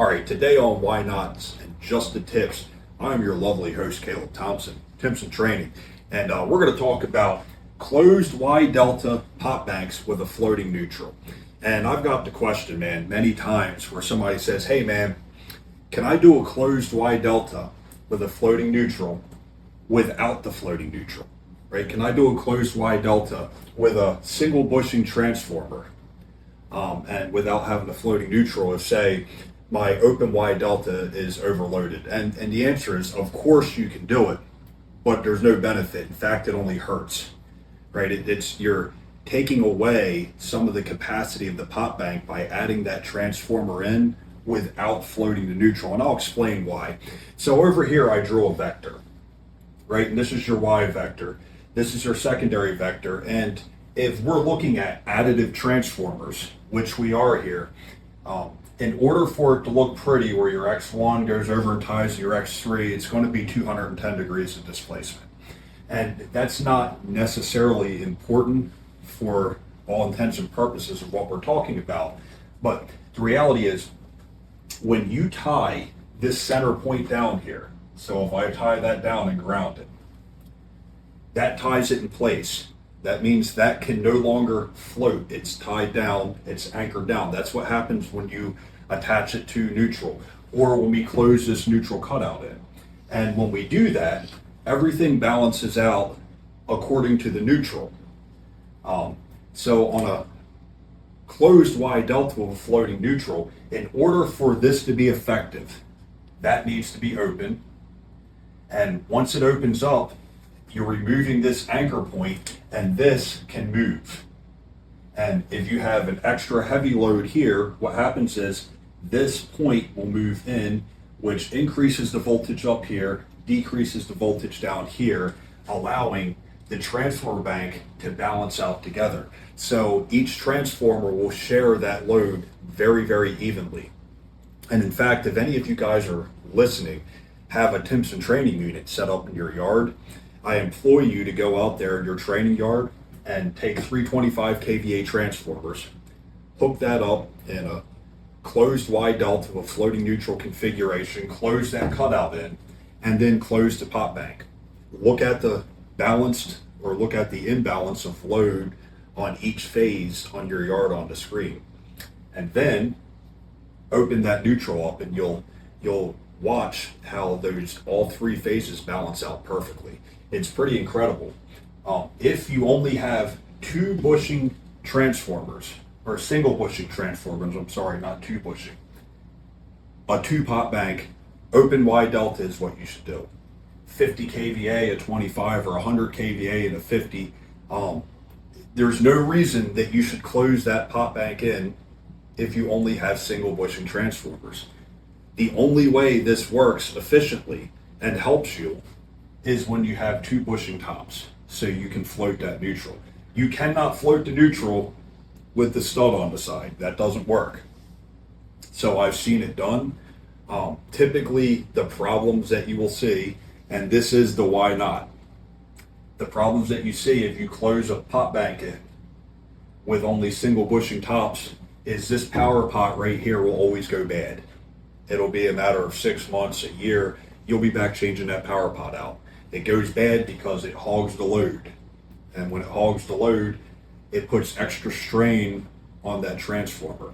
All right, today on Wye-Knots Just the Tips, I'm your lovely host, Caleb Thompson, Timpson Training, and we're going to talk about closed Wye-Delta pop banks with a floating neutral. And I've got the question, man, many times where somebody says, hey, man, can I do a closed Wye-Delta with a floating neutral without the floating neutral, right? Can I do a closed Wye-Delta with a single bushing transformer and without having the floating neutral if, say, my open Wye-Delta is overloaded? And the answer is, of course you can do it, but there's no benefit. In fact, it only hurts, right? You're taking away some of the capacity of the pop bank by adding that transformer in without floating the neutral. And I'll explain why. So over here, I drew a vector, right? And this is your Y vector. This is your secondary vector. And if we're looking at additive transformers, which we are here, in order for it to look pretty, where your X1 goes over and ties to your X3, it's going to be 210 degrees of displacement. And that's not necessarily important for all intents and purposes of what we're talking about. But the reality is, when you tie this center point down here, so if I tie that down and ground it, that ties it in place. That means that can no longer float. It's tied down, it's anchored down. That's what happens when you attach it to neutral, or when we close this neutral cutout in. And when we do that, everything balances out according to the neutral. So on a closed Wye-Delta with a floating neutral, in order for this to be effective, that needs to be open. And once it opens up, you're removing this anchor point, and this can move. And if you have an extra heavy load here, what happens is this point will move in, which increases the voltage up here, decreases the voltage down here, allowing the transformer bank to balance out together. So each transformer will share that load very, very evenly. And in fact, if any of you guys are listening, have a Timpson training unit set up in your yard, I implore you to go out there in your training yard and take 325 kVA transformers, hook that up in a closed Wye-Delta with floating neutral configuration, close that cutout in, and then close the pop bank. Look at the balanced, or look at the imbalance of load on each phase on your yard on the screen. And then open that neutral up, and you'll watch how those all three phases balance out perfectly. It's pretty incredible. If you only have two bushing transformers, or single bushing transformers, I'm sorry, not two bushing, a two pop bank, open Wye-Delta is what you should do. 50 kVA, a 25, or 100 kVA and a 50. There's no reason that you should close that pop bank in if you only have single bushing transformers. The only way this works efficiently and helps you is when you have two bushing tops, so you can float that neutral. You cannot float the neutral with the stud on the side. That doesn't work. So I've seen it done. Typically, the problems that you will see, and this is the why not, the problems that you see if you close a pop bank in with only single bushing tops is this power pot right here will always go bad. It'll be a matter of 6 months, a year, you'll be back changing that power pot out. It goes bad because it hogs the load. And when it hogs the load, it puts extra strain on that transformer.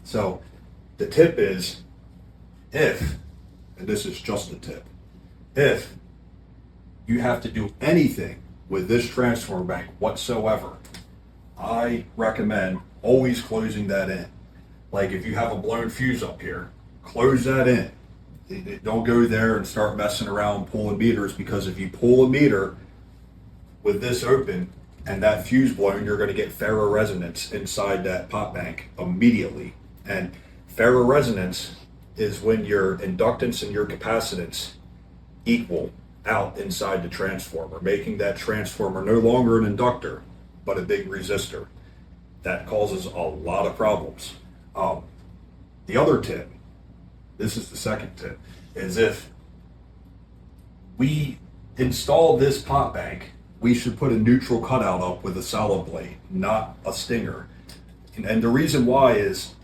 So the tip is, if, and this is just the tip, if you have to do anything with this transformer bank whatsoever, I recommend always closing that in. Like if you have a blown fuse up here, close that in. Don't go there and start messing around pulling meters, because if you pull a meter with this open and that fuse blown, you're going to get ferroresonance inside that pop bank immediately. And ferroresonance is when your inductance and your capacitance equal out inside the transformer, making that transformer no longer an inductor, but a big resistor. That causes a lot of problems. The other tip, this is the second tip, is if we install this pop bank, we should put a neutral cutout up with a solid blade, not a stinger. And the reason why is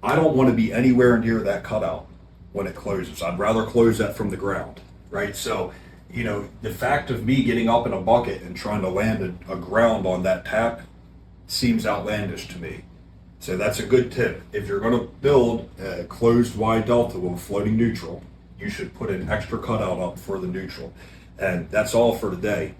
I don't want to be anywhere near that cutout when it closes. I'd rather close that from the ground, right? So, the fact of me getting up in a bucket and trying to land a ground on that tap seems outlandish to me. So that's a good tip. If you're going to build a closed Wye-Delta with a floating neutral, you should put an extra cutout up for the neutral. And that's all for today.